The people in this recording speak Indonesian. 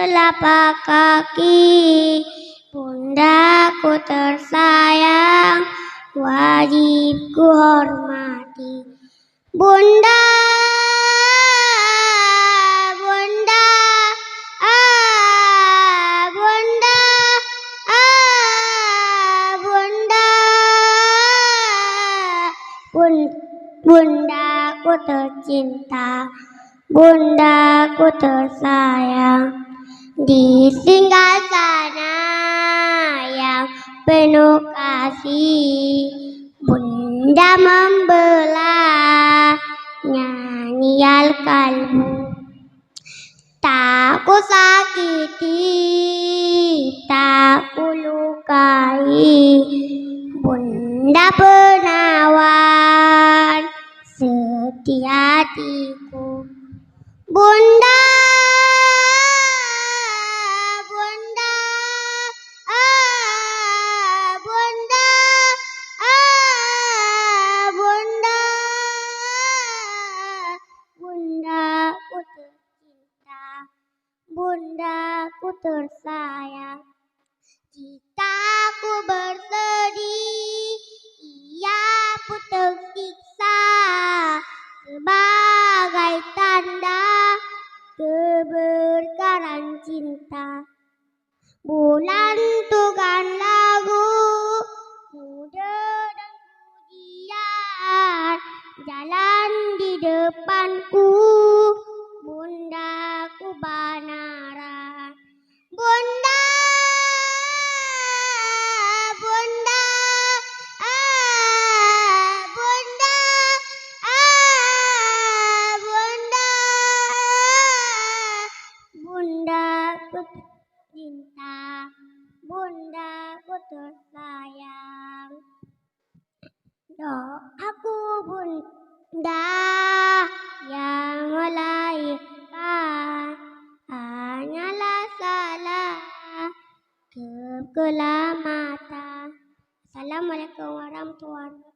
telapak kaki. Bundaku tersayang, wajib ku hormati. Bunda, bunda, bunda, bunda, bundaku tercinta, bundaku tersayang, ditinggal sana yang penuh kasih. Bunda membelah nyanyian kalbu, tak ku sakiti, tak ku lukai. Bunda penawan setiap hatiku. Bunda, bunda, bunda, bunda, bundaku tercinta, bundaku tersayang. Jika aku bersedih, ia pun tersiksa sebagai tanda keberkaran cinta. Bulan tukan lagu, muda dan pujian jalan di depanku. Bundaku banaran. Bunda, bunda, bunda, bunda, bundaku tercinta, bundaku tersayang. Doaku bunda yang melahirkan hanyalah salah keselamatan. Assalamualaikum warahmatullahi wabarakatuh.